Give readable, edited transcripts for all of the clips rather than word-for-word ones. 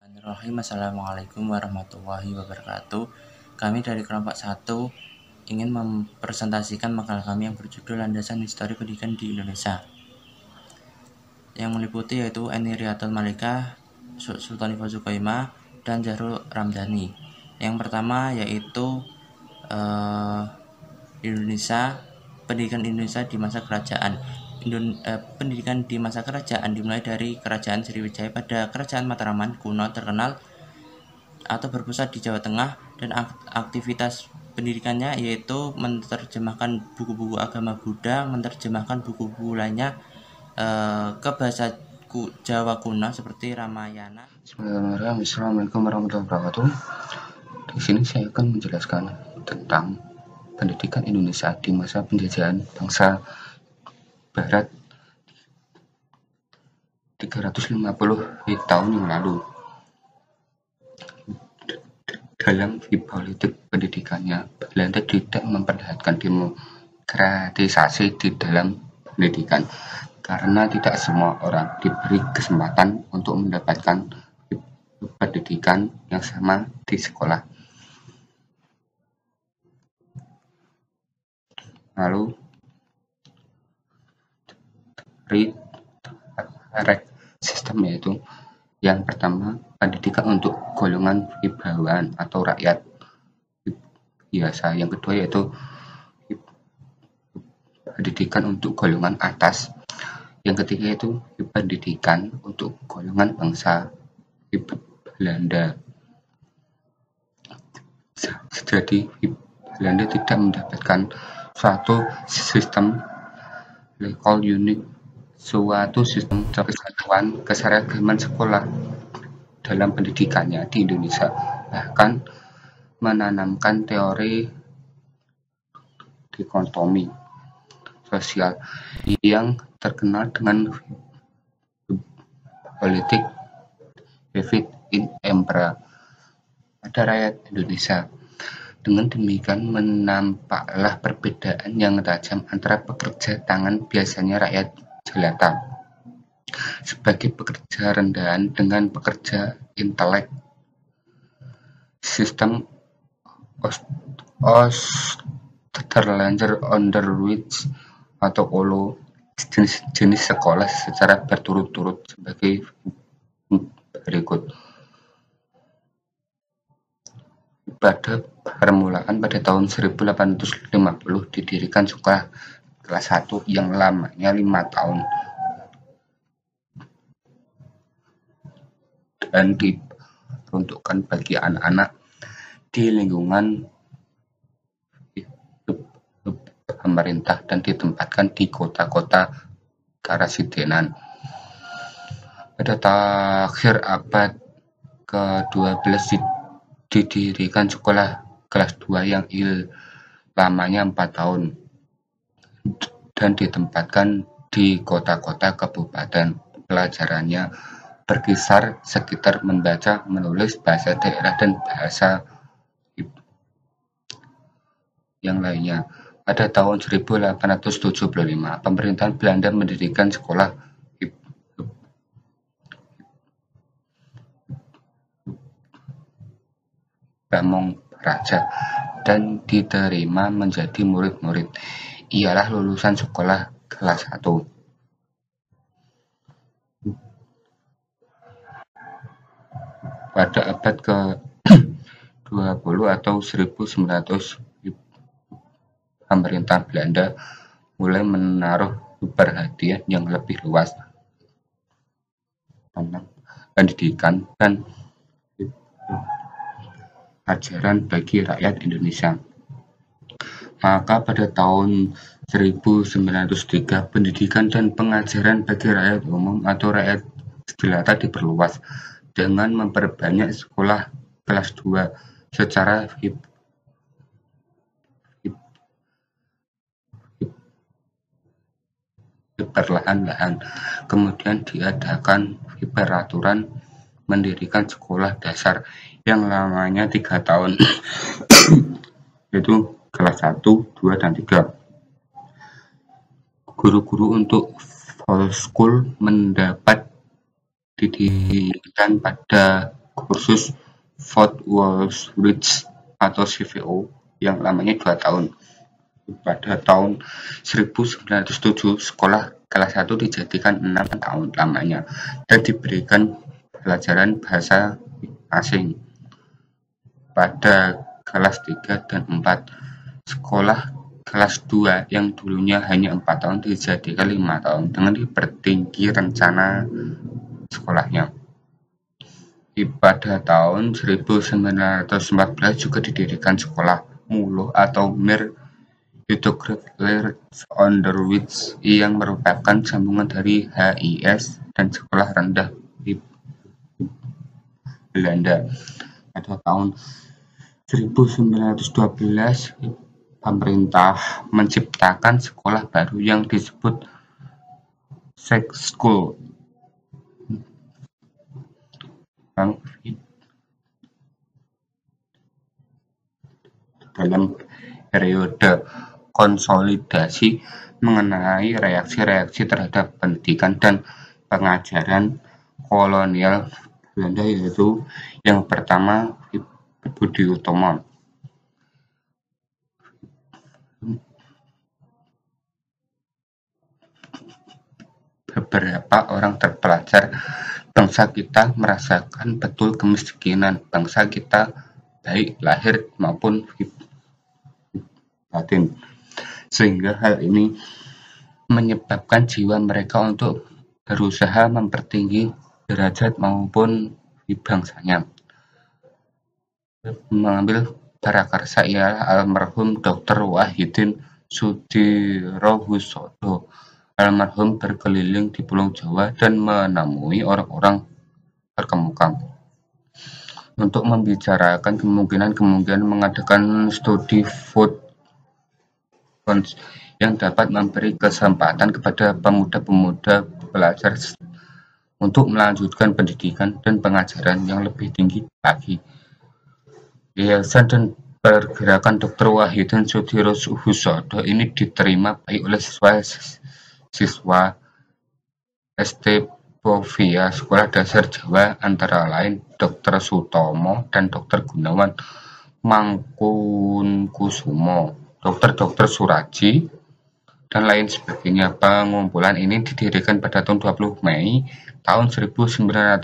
Bismillahirrahmanirrahim. Assalamualaikum warahmatullahi wabarakatuh. Kami dari kelompok 1 ingin mempresentasikan makalah kami yang berjudul Landasan Histori Pendidikan di Indonesia, yang meliputi yaitu Eni Riyatul Malika, Sultanifah Sukaimah, dan Zahrul Ramdhani. Yang pertama yaitu Indonesia, pendidikan Indonesia di masa kerajaan. Pendidikan di masa kerajaan dimulai dari Kerajaan Sriwijaya. Pada Kerajaan Matraman kuno terkenal atau berpusat di Jawa Tengah, dan aktivitas pendidikannya yaitu menerjemahkan buku-buku agama Buddha, menerjemahkan buku-buku lainnya ke bahasa Jawa kuno seperti Ramayana. Bismillahirrahmanirrahim. Assalamualaikum warahmatullahi wabarakatuh. Di sini saya akan menjelaskan tentang pendidikan Indonesia di masa penjajahan bangsa Barat 350 tahun yang lalu. Dalam politik pendidikannya, Belanda tidak memperlihatkan demokratisasi di dalam pendidikan, karena tidak semua orang diberi kesempatan untuk mendapatkan pendidikan yang sama di sekolah. Lalu sistem yaitu yang pertama, pendidikan untuk golongan wibawahan atau rakyat biasa. Yang kedua yaitu pendidikan untuk golongan atas. Yang ketiga itu pendidikan untuk golongan bangsa Belanda. Jadi Belanda tidak mendapatkan suatu sistem lekol unik, suatu sistem kesatuan keseragaman sekolah dalam pendidikannya di Indonesia, bahkan menanamkan teori dikotomi sosial yang terkenal dengan politik Divide and Impera pada rakyat Indonesia. Dengan demikian menampaklah perbedaan yang tajam antara pekerja tangan, biasanya rakyat jelata, sebagai pekerja rendahan, dengan pekerja intelek. Sistem Osterlander Underwich atau OLO jenis sekolah secara berturut-turut sebagai berikut. Pada permulaan pada tahun 1850 didirikan sekolah kelas 1 yang lamanya 5 tahun dan diperuntukkan bagi anak-anak di lingkungan pemerintah dan ditempatkan di kota-kota karasidenan. Pada akhir abad ke-12 didirikan sekolah kelas 2 yang lamanya 4 tahun dan ditempatkan di kota-kota kabupaten. Pelajarannya berkisar sekitar membaca, menulis, bahasa daerah, dan bahasa yang lainnya. Pada tahun 1875, pemerintahan Belanda mendirikan sekolah Bamong Raja dan diterima menjadi murid-murid. Ialah lulusan sekolah kelas 1. Pada abad ke-20 atau 1900, pemerintah Belanda mulai menaruh perhatian yang lebih luas tentang pendidikan dan ajaran bagi rakyat Indonesia. Maka pada tahun 1903 pendidikan dan pengajaran bagi rakyat umum atau rakyat jelata diperluas dengan memperbanyak sekolah kelas 2 secara perlahan-lahan. Kemudian diadakan peraturan mendirikan sekolah dasar yang lamanya 3 tahun yaitu kelas 1, 2, dan 3. Guru-guru untuk full school mendapat didikan pada kursus Fort Woolwich atau CVO yang lamanya 2 tahun. Pada tahun 1907, sekolah kelas 1 dijadikan 6 tahun lamanya dan diberikan pelajaran bahasa asing. Pada kelas 3 dan 4, sekolah kelas 2 yang dulunya hanya 4 tahun dijadikan 5 tahun dengan dipertinggi rencana sekolahnya. Pada tahun 1914 juga didirikan sekolah Muluh atau Mir Hydrographic Onderwijs yang merupakan sambungan dari HIS dan sekolah rendah di Belanda. Pada tahun 1912, pemerintah menciptakan sekolah baru yang disebut Sex School. Dalam periode konsolidasi mengenai reaksi-reaksi terhadap pendidikan dan pengajaran kolonial Belanda, yaitu yang pertama Budi Utomo. Beberapa orang terpelajar bangsa kita merasakan betul kemiskinan bangsa kita, baik lahir maupun batin, sehingga hal ini menyebabkan jiwa mereka untuk berusaha mempertinggi derajat maupun bangsanya. Mengambil prakarsa ialah almarhum Dr. Wahidin Sudirohusodo. Almarhum berkeliling di Pulau Jawa dan menemui orang-orang terkemuka untuk membicarakan kemungkinan mengadakan studi food yang dapat memberi kesempatan kepada pemuda-pemuda pelajar untuk melanjutkan pendidikan dan pengajaran yang lebih tinggi lagi. Yayasan dan pergerakan Dr. Wahidin Sudirohusodo ini diterima baik oleh siswa ST Povia Sekolah Dasar Jawa, antara lain Dr. Sutomo dan Dr. Gunawan Mangkunkusumo, Dr. Suraji, dan lain sebagainya. Pengumpulan ini didirikan pada tahun 20 Mei tahun 1908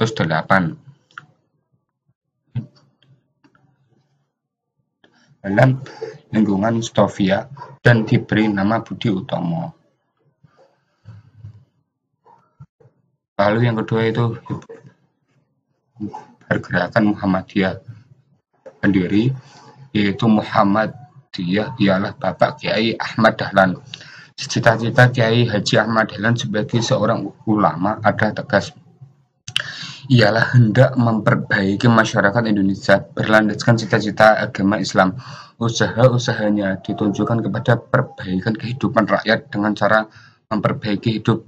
dalam lingkungan Stovia dan diberi nama Budi Utomo. Lalu yang kedua itu pergerakan Muhammadiyah. Pendiri yaitu Muhammadiyah ialah Bapak Kiai Ahmad Dahlan. Cita-cita Kiai Haji Ahmad Dahlan sebagai seorang ulama adalah tegas, ialah hendak memperbaiki masyarakat Indonesia berlandaskan cita-cita agama Islam. Usaha-usahanya ditunjukkan kepada perbaikan kehidupan rakyat dengan cara memperbaiki hidup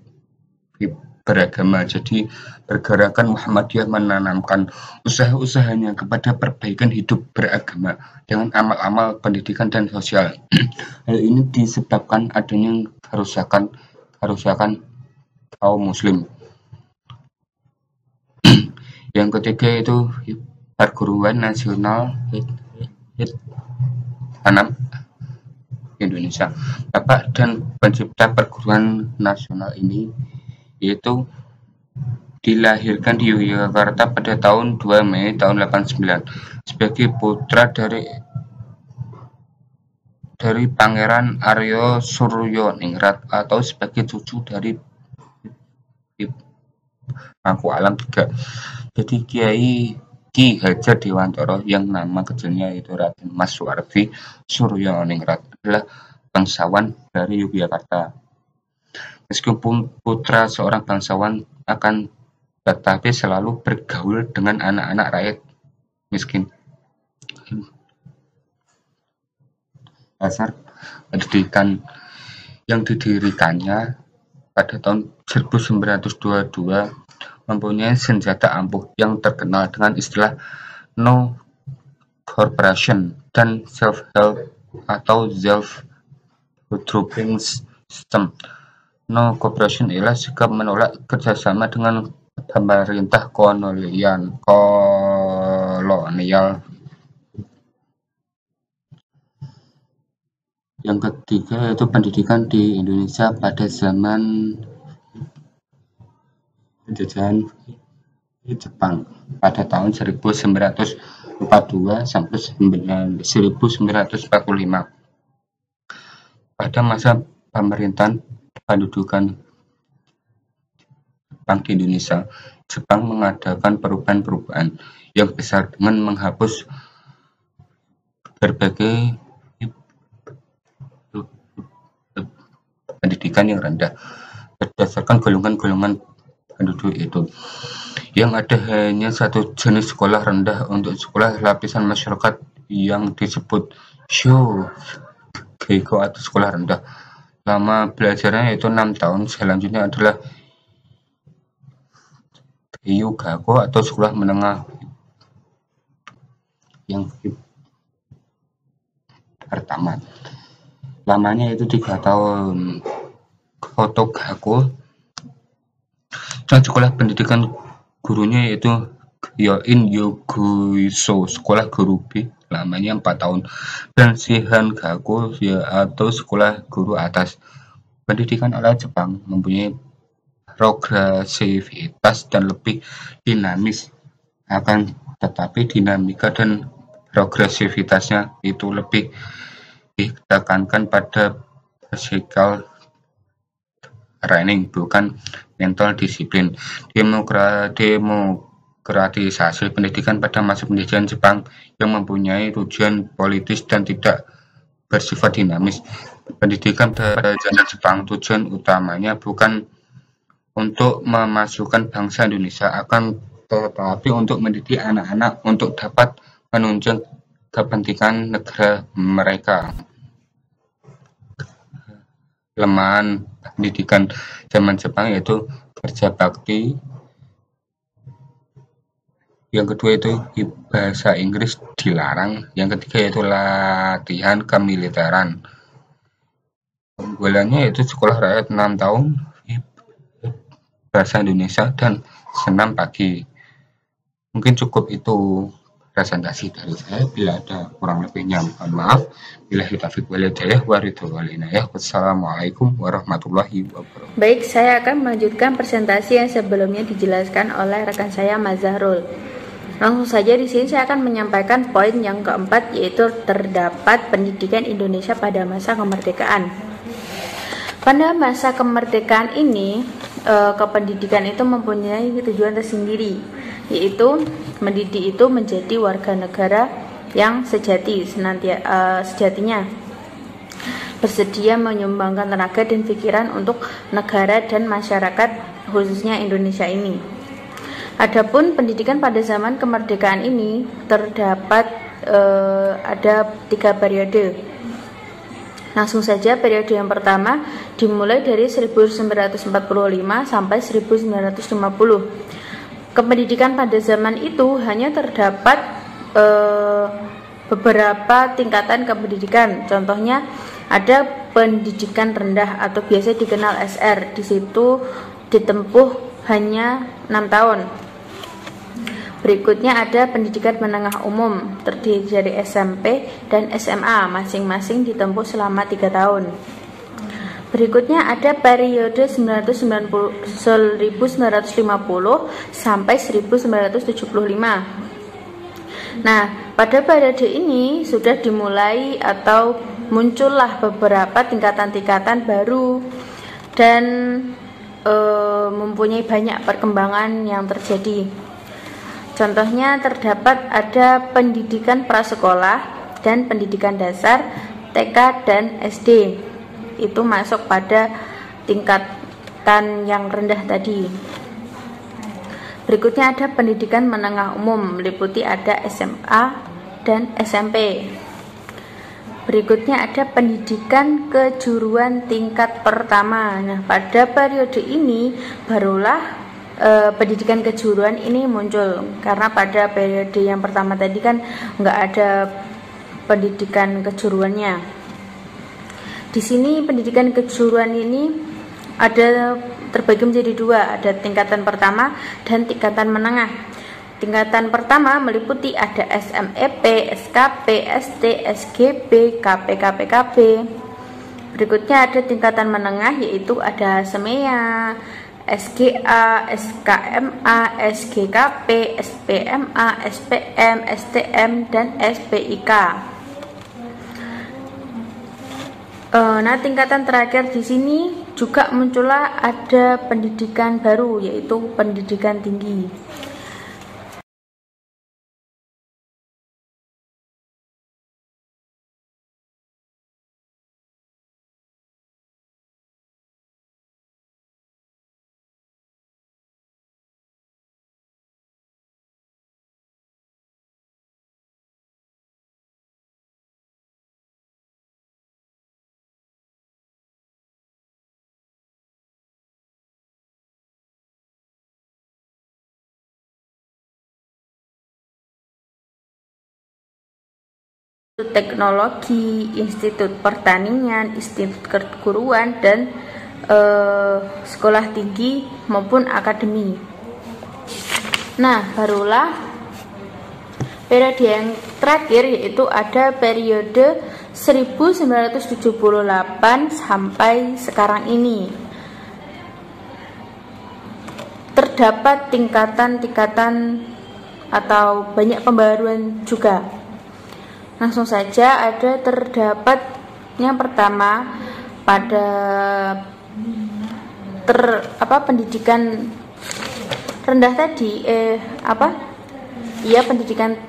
beragama. Jadi pergerakan Muhammadiyah menanamkan usaha-usahanya kepada perbaikan hidup beragama dengan amal-amal pendidikan dan sosial. Hal ini disebabkan adanya kerusakan kaum muslim. Yang ketiga itu perguruan nasional Hanam Indonesia. Bapak dan pencipta perguruan nasional ini yaitu dilahirkan di Yogyakarta pada tahun 2 Mei tahun 89 sebagai putra dari Pangeran Aryo Suryoningrat atau sebagai cucu dari Mangku Alam III. Jadi Ki Hajar Dewantara yang nama kecilnya itu Raden Mas Suwardi Suryoningrat adalah bangsawan dari Yogyakarta. Meskipun putra seorang bangsawan akan tetapi selalu bergaul dengan anak-anak rakyat miskin. Dasar pendidikan yang didirikannya pada tahun 1922 mempunyai senjata ampuh yang terkenal dengan istilah No Corporation dan Self-Help atau Self-Dropping System. No Corporation ialah sikap menolak kerjasama dengan pemerintah kolonial kolonial. Yang ketiga yaitu pendidikan di Indonesia pada zaman penjajahan Jepang pada tahun 1942 sampai 1945. Pada masa pemerintahan pendudukan Jepang di Indonesia, Jepang mengadakan perubahan-perubahan yang besar dengan menghapus berbagai pendidikan yang rendah berdasarkan golongan-golongan penduduk itu. Yang ada hanya satu jenis sekolah rendah untuk sekolah lapisan masyarakat yang disebut Shōgeigo atau sekolah rendah. Lama belajarnya yaitu 6 tahun. Selanjutnya adalah Ryugago atau sekolah menengah yang pertama. Lamanya itu 3 tahun. Kotogaku dan sekolah pendidikan gurunya yaitu Yoin Yoguiso, sekolah guru B, lamanya 4 tahun. Dan Shihangaku atau sekolah guru atas. Pendidikan ala Jepang mempunyai progresivitas dan lebih dinamis, akan tetapi dinamika dan progresivitasnya itu lebih ditekankan pada physical training, bukan mental disiplin. Demokratisasi pendidikan pada masa penjajahan Jepang yang mempunyai tujuan politis dan tidak bersifat dinamis. Pendidikan pada zaman Jepang tujuan utamanya bukan untuk memasukkan bangsa Indonesia, akan tetapi untuk mendidik anak-anak untuk dapat menunjang kepentingan negara mereka. Kelemahan pendidikan zaman Jepang yaitu kerja bakti. Yang kedua itu bahasa Inggris dilarang. Yang ketiga yaitu latihan kemiliteran. Keunggulannya yaitu sekolah rakyat 6 tahun, bahasa Indonesia, dan senam pagi. Mungkin cukup itu presentasi dari saya. Bila ada kurang lebihnya mohon maaf. Billahi taufiq wal hidayah wa ridho wal inayah. Wassalamualaikum warahmatullahi wabarakatuh. Baik, saya akan melanjutkan presentasi yang sebelumnya dijelaskan oleh rekan saya Mas Zahrul. Langsung saja di sini saya akan menyampaikan poin yang keempat, yaitu terdapat pendidikan Indonesia pada masa kemerdekaan. Pada masa kemerdekaan ini, kependidikan itu mempunyai tujuan tersendiri, yaitu mendidik itu menjadi warga negara yang sejatinya bersedia menyumbangkan tenaga dan pikiran untuk negara dan masyarakat, khususnya Indonesia ini. Adapun pendidikan pada zaman kemerdekaan ini terdapat ada 3 periode. Langsung saja, periode yang pertama dimulai dari 1945 sampai 1950. Kependidikan pada zaman itu hanya terdapat beberapa tingkatan kependidikan. Contohnya ada pendidikan rendah atau biasa dikenal SR. Di situ ditempuh hanya 6 tahun. Berikutnya ada pendidikan menengah umum, terdiri dari SMP dan SMA, masing-masing ditempuh selama 3 tahun. Berikutnya ada periode 1950 sampai 1975. Nah, pada periode ini sudah dimulai atau muncullah beberapa tingkatan-tingkatan baru dan mempunyai banyak perkembangan yang terjadi. Contohnya terdapat ada pendidikan prasekolah dan pendidikan dasar, TK dan SD. Itu masuk pada tingkatan yang rendah tadi. Berikutnya ada pendidikan menengah umum, meliputi ada SMA dan SMP. Berikutnya ada pendidikan kejuruan tingkat pertama. Nah, pada periode ini barulah pendidikan kejuruan ini muncul, karena pada periode yang pertama tadi kan nggak ada pendidikan kejuruannya. Di sini pendidikan kejuruan ini ada terbagi menjadi 2, ada tingkatan pertama dan tingkatan menengah. tingkatan pertama meliputi ada SMEP, SKP, ST, SGB, KP, KPKB. Berikutnya ada tingkatan menengah, yaitu ada SEMEA, SGA, SKMA, SGKP, SPMA, SPM, STM, dan SPIK. Nah, tingkatan terakhir di sini juga muncullah ada pendidikan baru, yaitu pendidikan tinggi. Teknologi, Institut Pertanian, Institut Keguruan, dan sekolah tinggi maupun akademi. Nah, barulah periode yang terakhir, yaitu ada periode 1978 sampai sekarang ini. Terdapat tingkatan-tingkatan atau banyak pembaruan juga. Langsung saja, terdapat yang pertama pada pendidikan rendah tadi, pendidikan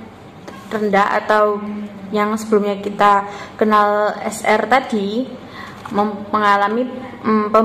rendah atau yang sebelumnya kita kenal SR tadi mengalami